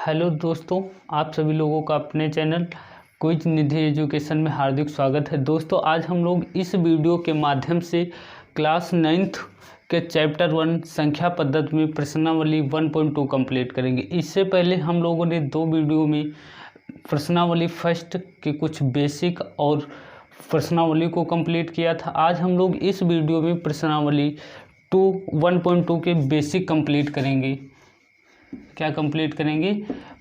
Hello दोस्तों, आप सभी लोगों का अपने चैनल क्विज निधि एजुकेशन में हार्दिक स्वागत है। दोस्तों, आज हम लोग इस वीडियो के माध्यम से क्लास 9th के चैप्टर 1 संख्या पद्धति में प्रश्नावली 1.2 कंप्लीट करेंगे। इससे पहले हम लोगों ने 2 वीडियो में प्रश्नावली फर्स्ट के कुछ बेसिक और प्रश्नावली को कंप्लीट किया था। आज हम लोग इस वीडियो में प्रश्नावली 1.2 के बेसिक कंप्लीट करेंगे। क्या कंप्लीट करेंगे?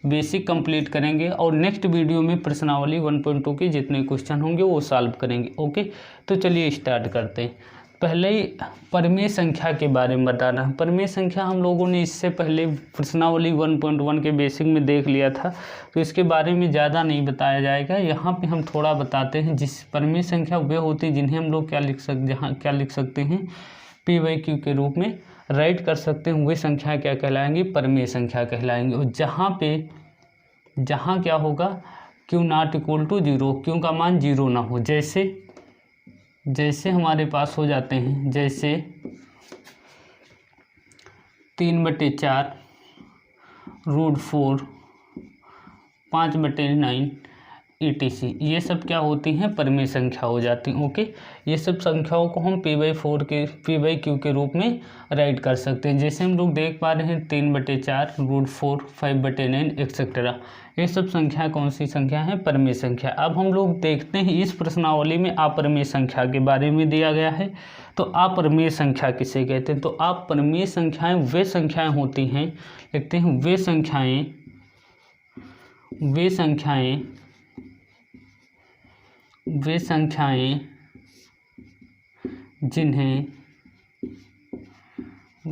बेसिक कंप्लीट करेंगे और नेक्स्ट वीडियो में प्रश्नावली 1.2 के जितने क्वेश्चन होंगे वो सॉल्व करेंगे। ओके, तो चलिए स्टार्ट करते हैं। पहले ही परिमेय संख्या के बारे में बताना है। परिमेय संख्या हम लोगों ने इससे पहले प्रश्नावली 1.1 के बेसिक में देख लिया था, तो इसके बारे में ज़्यादा नहीं बताया जाएगा। यहाँ पे हम थोड़ा बताते हैं। जिस परिमेय संख्या वे होती है जिन्हें हम लोग क्या लिख सकते हैं, p/q के रूप में राइट कर सकते हैं। वे संख्या क्या कहलाएंगी? परिमेय संख्या कहलाएंगी। और जहाँ क्या होगा, q ≠ 0, q का मान 0 ना हो। जैसे हमारे पास हो जाते हैं, जैसे 3/4, √4, 5/9 etc. ये सब क्या होती हैं? परिमेय संख्या हो जाती हैं। ओके, ये सब संख्याओं को हम p/q के रूप में राइट कर सकते हैं। जैसे हम लोग देख पा रहे हैं 3/4, √4, 5/9 एक्सेट्रा। ये सब संख्या कौन सी संख्या है? परिमेय संख्या। अब हम लोग देखते हैं इस प्रश्नावली में अपरिमेय संख्या के बारे में दिया गया है। तो अपरिमेय संख्या किसे कहते हैं? तो अपरिमेय संख्याएं वे संख्याएं होती हैं, लिखते हैं वे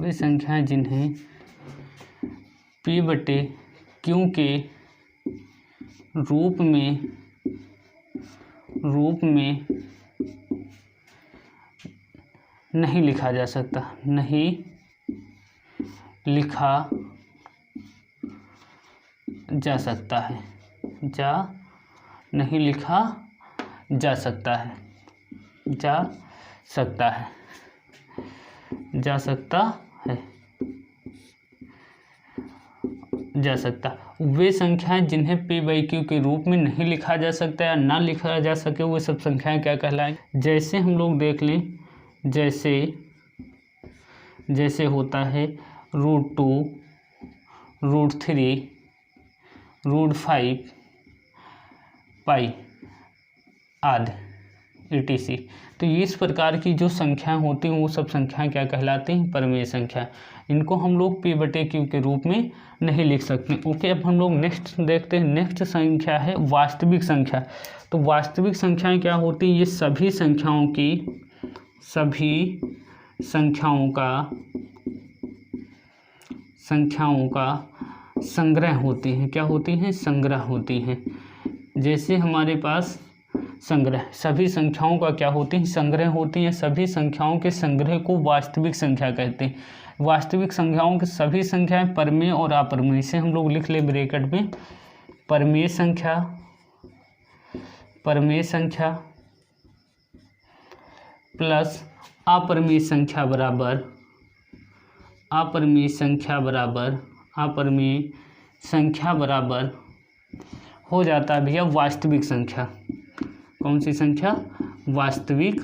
संख्याएं जिन्हें p/q के रूप में नहीं लिखा जा सकता, नहीं लिखा जा सकता है, जा सकता। वे संख्याएं जिन्हें p/q के रूप में नहीं लिखा जा सकता या ना लिखा जा सके, वो सब संख्याएं क्या कहलाएंगी? जैसे हम लोग देख लें, जैसे होता है √2, √3, √5, पाई आदि etc. तो इस प्रकार की जो संख्याएं होती हैं वो सब संख्याएं क्या कहलाती हैं? परिमेय संख्या। इनको हम लोग p/q के रूप में नहीं लिख सकते। ओके, अब हम लोग नेक्स्ट देखते हैं। नेक्स्ट संख्या है वास्तविक संख्या। तो वास्तविक संख्याएं क्या होती हैं? ये सभी संख्याओं का संग्रह होती हैं। क्या होती हैं? संग्रह होती हैं। जैसे हमारे पास सभी संख्याओं का क्या होती हैं? संग्रह होती हैं। सभी संख्याओं के संग्रह को वास्तविक संख्या कहते हैं। वास्तविक संख्याओं की सभी संख्याएं परिमेय और अपरिमेय से हम लोग लिख ले ब्रैकेट में, परिमेय संख्या प्लस अपरिमेय संख्या बराबर हो जाता है भैया वास्तविक संख्या। कौन सी संख्या? वास्तविक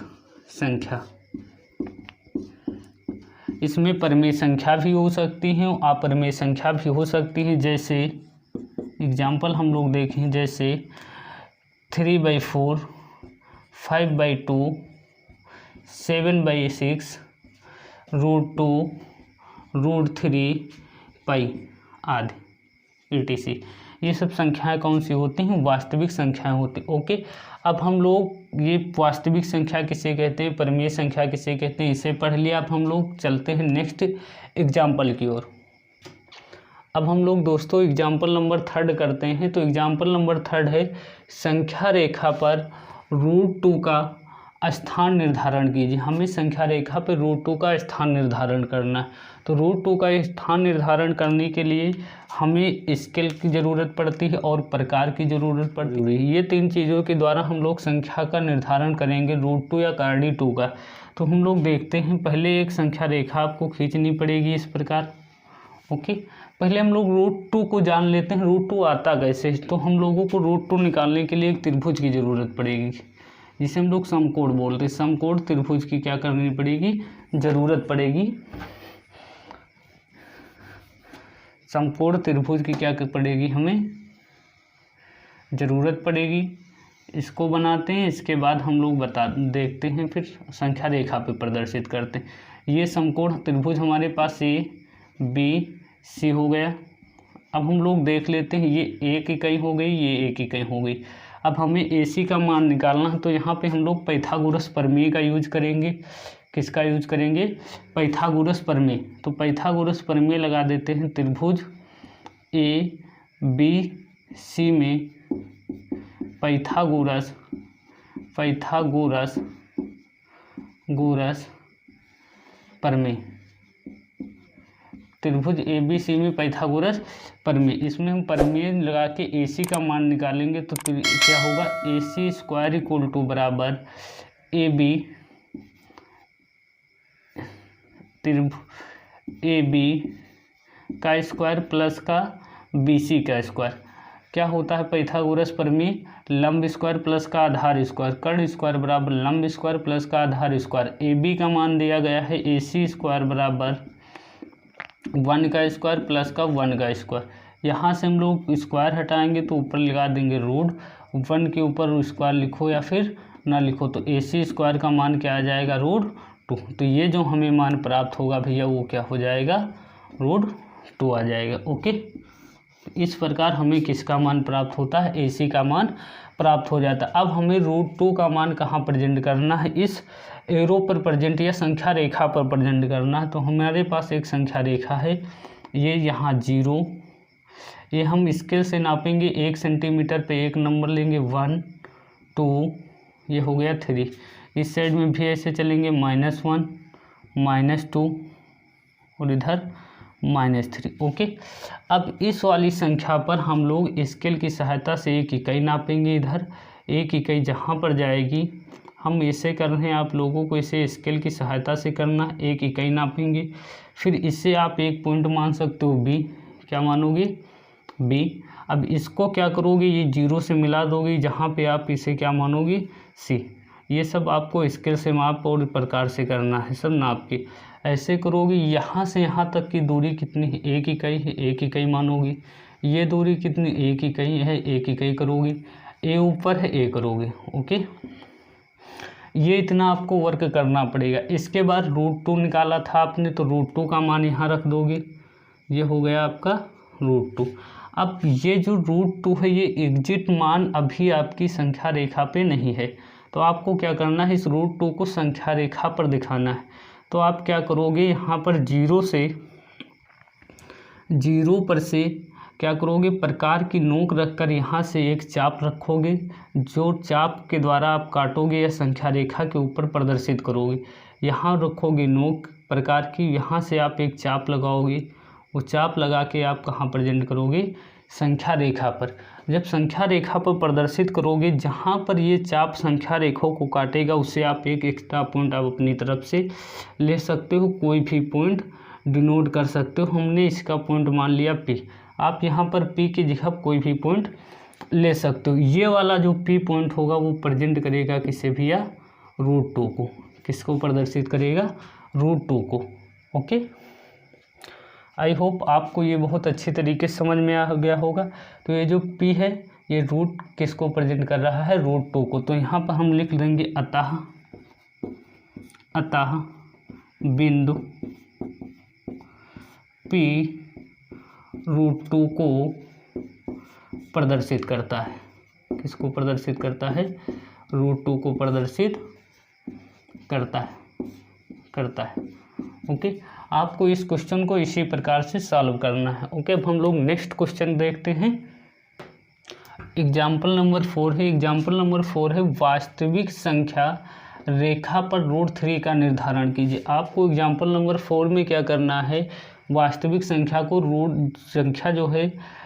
संख्या। इसमें परिमेय संख्या भी हो सकती है, अपरिमेय संख्या भी हो सकती है। जैसे एग्जाम्पल हम लोग देखें, जैसे 3/4, 5/2, 7/6, √2, √3, पाई आदि etc. ये सब संख्याएं कौन सी होती हैं? वास्तविक संख्याएं होती। ओके, अब हम लोग ये वास्तविक संख्या किसे कहते हैं, परिमेय संख्या किसे कहते हैं, इसे पढ़ लिया। अब हम लोग चलते हैं नेक्स्ट एग्जाम्पल की ओर। अब हम लोग दोस्तों एग्जाम्पल नंबर 3 करते हैं। तो एग्जाम्पल नंबर 3 है संख्या रेखा पर √2 का स्थान निर्धारण कीजिए। हमें संख्या रेखा पर √2 का स्थान निर्धारण करना है। तो √2 का स्थान निर्धारण करने के लिए हमें स्केल की ज़रूरत पड़ती है और प्रकार की ज़रूरत पड़ती है। ये 3 चीज़ों के द्वारा हम लोग संख्या का निर्धारण करेंगे, √2 या √2 का। तो हम लोग देखते हैं, पहले एक संख्या रेखा आपको खींचनी पड़ेगी इस प्रकार। ओके, पहले हम लोग रूट 2 को जान लेते हैं। रूट 2 आता कैसे, तो हम लोगों को रूट 2 निकालने के लिए एक त्रिभुज की ज़रूरत पड़ेगी, जिसे हम लोग समकोण बोलते हैं। समकोण त्रिभुज की क्या करनी पड़ेगी, ज़रूरत पड़ेगी। समकोण त्रिभुज की क्या पड़ेगी, हमें ज़रूरत पड़ेगी। इसको बनाते हैं, इसके बाद हम लोग देखते हैं, फिर संख्या रेखा पे प्रदर्शित करते हैं। ये समकोण त्रिभुज हमारे पास ए बी सी हो गया। अब हम लोग देख लेते हैं, ये एक इकाई हो गई, ये एक इकाई हो गई। अब हमें AC का मान निकालना है, तो यहाँ पे हम लोग पाइथागोरस प्रमेय का यूज करेंगे। किसका यूज करेंगे, पाइथागोरस प्रमेय। तो पाइथागोरस प्रमेय लगा देते हैं। त्रिभुज ABC में पाइथागोरस प्रमेय, त्रिभुज ABC में पाइथागोरस प्रमेय। इसमें हम प्रमेय लगा के AC का मान निकालेंगे, तो क्या होगा, AC स्क्वायर इक्वल टू बराबर AB का स्क्वायर प्लस का BC का स्क्वायर। क्या होता है पाइथागोरस प्रमेय, लंब स्क्वायर प्लस का आधार स्क्वायर, कर्ण स्क्वायर बराबर लंब स्क्वायर प्लस का आधार स्क्वायर। AB का मान दिया गया है AC स्क्वायर बराबर 1 का स्क्वायर प्लस का 1 का स्क्वायर। यहाँ से हम लोग स्क्वायर हटाएंगे तो ऊपर लगा देंगे रूट, 1 के ऊपर स्क्वायर लिखो या फिर ना लिखो, तो AC स्क्वायर का मान क्या आ जाएगा, √2। तो ये जो हमें मान प्राप्त होगा भैया, वो क्या हो जाएगा, √2 आ जाएगा। ओके, इस प्रकार हमें किसका मान प्राप्त होता है, AC का मान प्राप्त हो जाता है। अब हमें √2 का मान कहाँ प्रेजेंट करना है, इस एरो पर प्रेजेंट या संख्या रेखा पर प्रेजेंट करना है। तो हमारे पास एक संख्या रेखा है, ये यहाँ 0, ये हम स्केल से नापेंगे, 1 सेंटीमीटर पे एक नंबर लेंगे, 1 2, ये हो गया 3। इस साइड में भी ऐसे चलेंगे, -1 -2 और इधर -3। ओके, अब इस वाली संख्या पर हम लोग स्केल की सहायता से एक इकाई नापेंगे। इधर एक इकाई जहाँ पर जाएगी, हम ऐसे कर रहे हैं, आप लोगों को इसे स्केल की सहायता से करना। एक इकाई नापेंगे, फिर इससे आप एक पॉइंट मान सकते हो B। क्या मानोगे, B। अब इसको क्या करोगे, ये 0 से मिला दोगे, जहाँ पे आप इसे क्या मानोगे, C। ये सब आपको स्केल से माप और प्रकार से करना है, सब नाप के ऐसे करोगे। यहाँ से यहाँ तक की दूरी कितनी है, 1 इकाई है, 1 इकाई मानोगे। ये दूरी कितनी, 1 इकाई है, 1 इकाई करोगे। A ऊपर है, A करोगे। ओके, ये इतना आपको वर्क करना पड़ेगा। इसके बाद √2 निकाला था आपने, तो √2 का मान यहाँ रख दोगे, ये हो गया आपका √2। अब ये जो √2 है, ये एग्जिट मान अभी आपकी संख्या रेखा पे नहीं है, तो आपको क्या करना है, इस √2 को संख्या रेखा पर दिखाना है। तो आप क्या करोगे, यहाँ पर 0 पर से क्या करोगे, प्रकार की नोक रखकर यहाँ से एक चाप रखोगे, जो चाप के द्वारा आप काटोगे या संख्या रेखा के ऊपर प्रदर्शित करोगे। यहाँ रखोगे नोक प्रकार की, यहाँ से आप एक चाप लगाओगे, वो चाप लगा के आप कहाँ प्रेजेंट करोगे, संख्या रेखा पर। जब संख्या रेखा पर प्रदर्शित करोगे, जहाँ पर ये चाप संख्या रेखा को काटेगा, उससे आप एक एक्स्ट्रा पॉइंट आप अपनी तरफ से ले सकते हो, कोई भी पॉइंट डिनोट कर सकते हो। हमने इसका पॉइंट मान लिया P। आप यहाँ पर P की जगह कोई भी पॉइंट ले सकते हो। ये वाला जो P पॉइंट होगा, वो प्रेजेंट करेगा किसे भैया, √2 को। किसको प्रदर्शित करेगा, √2 को। ओके, आई होप आपको ये बहुत अच्छी तरीके से समझ में आ गया होगा। तो ये जो P है, ये रूट किसको प्रेजेंट कर रहा है, √2 को। तो यहाँ पर हम लिख देंगे अतः बिंदु P √2 को प्रदर्शित करता है। किसको प्रदर्शित करता है, √2 को प्रदर्शित करता है। ओके, आपको इस क्वेश्चन को इसी प्रकार से सॉल्व करना है। ओके, अब हम लोग नेक्स्ट क्वेश्चन देखते हैं। एग्जाम्पल नंबर 4 है। एग्जाम्पल नंबर 4 है, वास्तविक संख्या रेखा पर √3 का निर्धारण कीजिए। आपको एग्जाम्पल नंबर 4 में क्या करना है, वास्तविक संख्या को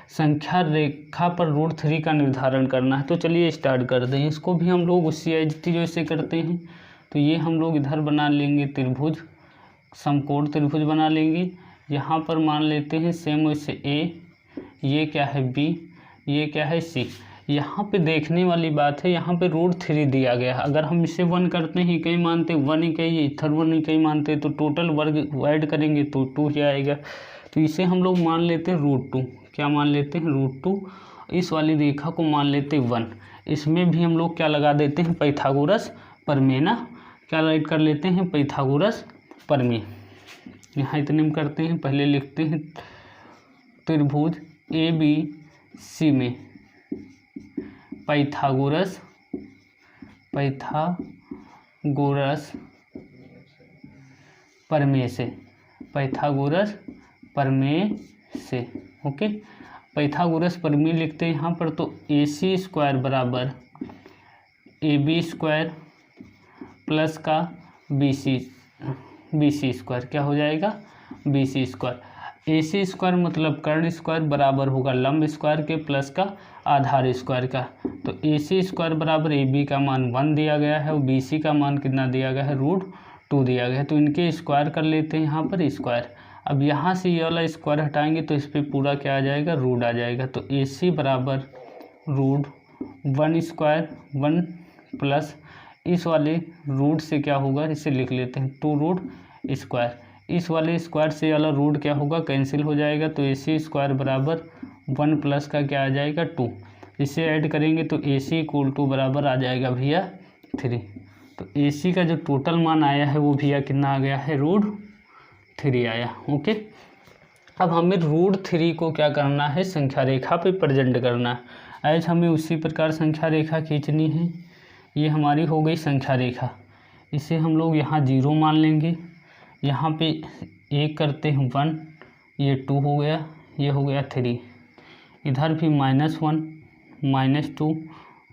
संख्या रेखा पर √3 का निर्धारण करना है। तो चलिए स्टार्ट करते हैं। इसको भी हम लोग उसी जैसे करते हैं। तो ये हम लोग इधर बना लेंगे त्रिभुज, समकोण त्रिभुज बना लेंगे। यहाँ पर मान लेते हैं सेम वैसे ए, ये क्या है बी, ये क्या है सी। यहाँ पे देखने वाली बात है, यहाँ पे √3 दिया गया है। अगर हम इसे 1 करते हैं, इकाई मानते हैं 1 इकाई, इधर 1 इकाई मानते हैं, तो टोटल वर्ग ऐड करेंगे तो 2 ही आएगा। तो इसे हम लोग मान लेते हैं √2। क्या मान लेते हैं? √2। इस वाली रेखा को मान लेते हैं 1। इसमें भी हम लोग क्या लगा देते हैं? पाइथागोरस प्रमेय ना, क्या राइट कर लेते हैं? पाइथागोरस प्रमेय। यहाँ इतने में करते हैं, पहले लिखते हैं त्रिभुज ABC में पाइथागोरस प्रमेय से, पाइथागोरस प्रमेय से। ओके, पाइथागोरस प्रमेय लिखते हैं यहाँ पर, तो AC² बराबर AB² प्लस का BC² क्या हो जाएगा? BC²। AC² मतलब कर्ण स्क्वायर बराबर होगा लंब स्क्वायर के प्लस का आधार स्क्वायर का। तो AC² बराबर AB का मान 1 दिया गया है और BC का मान कितना दिया गया है? √2 दिया गया है। तो इनके स्क्वायर कर लेते हैं यहाँ पर स्क्वायर। अब यहाँ से ये वाला स्क्वायर हटाएंगे तो इस पर पूरा क्या आ जाएगा? रूट आ जाएगा। तो AC बराबर √1² 1 प्लस इस वाले रूट से क्या होगा? इसे लिख लेते हैं 2√²। इस वाले स्क्वायर से वाला रूट क्या होगा? कैंसिल हो जाएगा। तो AC² बराबर 1 प्लस का क्या आ जाएगा? 2। इसे ऐड करेंगे तो AC = बराबर आ जाएगा भैया 3। तो AC का जो टोटल मान आया है वो भैया कितना आ गया है? √3 आया। ओके, अब हमें √3 को क्या करना है? संख्या रेखा पे प्रेजेंट करना है। आज हमें उसी प्रकार संख्या रेखा खींचनी है। ये हमारी हो गई संख्या रेखा। इसे हम लोग यहाँ 0 मान लेंगे। यहाँ पे 1 करते हैं 1, ये 2 हो गया, ये हो गया 3। इधर भी -1 -2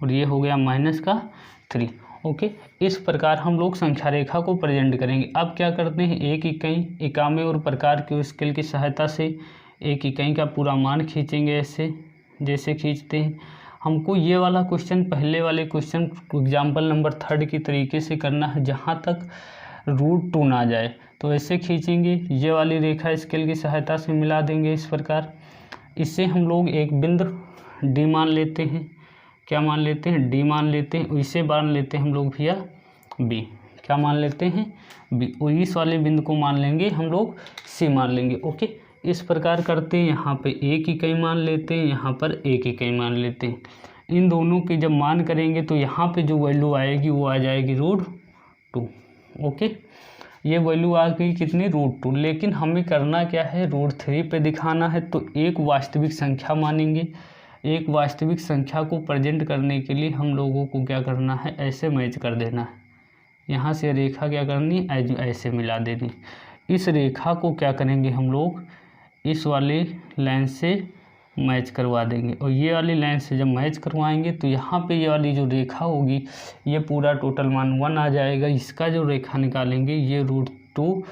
और ये हो गया -3। ओके, इस प्रकार हम लोग संख्या रेखा को प्रेजेंट करेंगे। अब क्या करते हैं? एक इकाई, एकाम्य और प्रकार के स्केल की सहायता से एक इकाई का पूरा मान खींचेंगे। ऐसे जैसे खींचते हैं, हमको ये वाला क्वेश्चन पहले वाले क्वेश्चन एग्जाम्पल नंबर 3 की तरीके से करना है, जहाँ तक √2 ना जाए। तो ऐसे खींचेंगे, ये वाली रेखा स्केल की सहायता से मिला देंगे इस प्रकार। इससे हम लोग एक बिंदु D मान लेते हैं। क्या मान लेते हैं? D मान लेते हैं। इसे मान लेते हैं हम लोग भैया B। क्या मान लेते हैं? B। और इस वाले बिंदु को मान लेंगे हम लोग C मान लेंगे। ओके, इस प्रकार करते हैं। यहाँ पे 1 इकाई मान लेते हैं, यहाँ पर 1 इकाई मान लेते हैं। इन दोनों के जब मान करेंगे तो यहाँ पे जो वैल्यू आएगी वो आ जाएगी √2। ओके, ये वैल्यू आ गई कितनी? √2। लेकिन हमें करना क्या है? √3 पे दिखाना है। तो एक वास्तविक संख्या मानेंगे। एक वास्तविक संख्या को प्रेजेंट करने के लिए हम लोगों को क्या करना है? ऐसे मैच कर देना है। यहाँ से रेखा क्या करनी? ऐसे मिला देनी। इस रेखा को क्या करेंगे हम लोग? इस वाले लाइन से मैच करवा देंगे। और ये वाली लाइन से जब मैच करवाएंगे तो यहाँ पे ये वाली जो रेखा होगी, ये पूरा टोटल मान 1 आ जाएगा। इसका जो रेखा निकालेंगे ये √2,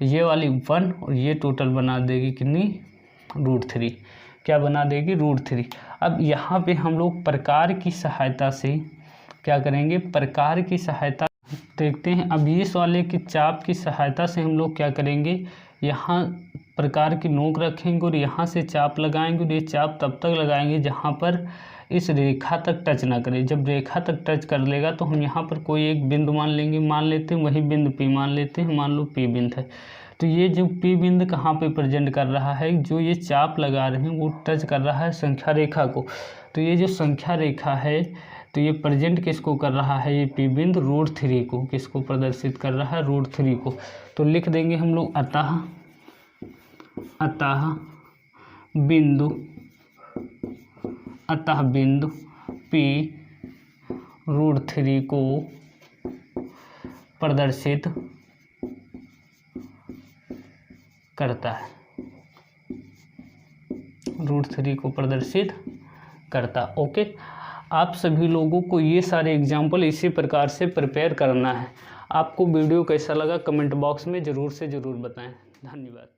ये वाली 1 और ये टोटल बना देगी कितनी? √3। क्या बना देगी? √3। अब यहाँ पे हम लोग प्रकार की सहायता से क्या करेंगे? प्रकार की सहायता देखते हैं। अब इस वाले की चाप की सहायता से हम लोग क्या करेंगे? यहाँ प्रकार की नोक रखेंगे और यहाँ से चाप लगाएंगे। और ये चाप तब तक लगाएंगे जहाँ पर इस रेखा तक टच ना करे। जब रेखा तक टच कर लेगा तो हम यहाँ पर कोई एक बिंदु मान लेंगे, मान लेते हैं वही बिंदु P मान लेते हैं। मान लो P बिंदु है। तो ये जो P बिंदु कहाँ पे प्रेजेंट कर रहा है? जो ये चाप लगा रहे हैं वो टच कर रहा है संख्या रेखा को। तो ये जो संख्या रेखा है तो ये प्रेजेंट किसको कर रहा है? ये P बिंदु √3 को किसको प्रदर्शित कर रहा है? √3 को। तो लिख देंगे हम लोग अतः बिंदु P √3 को प्रदर्शित करता है। √3 को प्रदर्शित करता। ओके, आप सभी लोगों को ये सारे एग्जाम्पल इसी प्रकार से प्रिपेयर करना है। आपको वीडियो कैसा लगा कमेंट बॉक्स में ज़रूर से ज़रूर बताएं। धन्यवाद।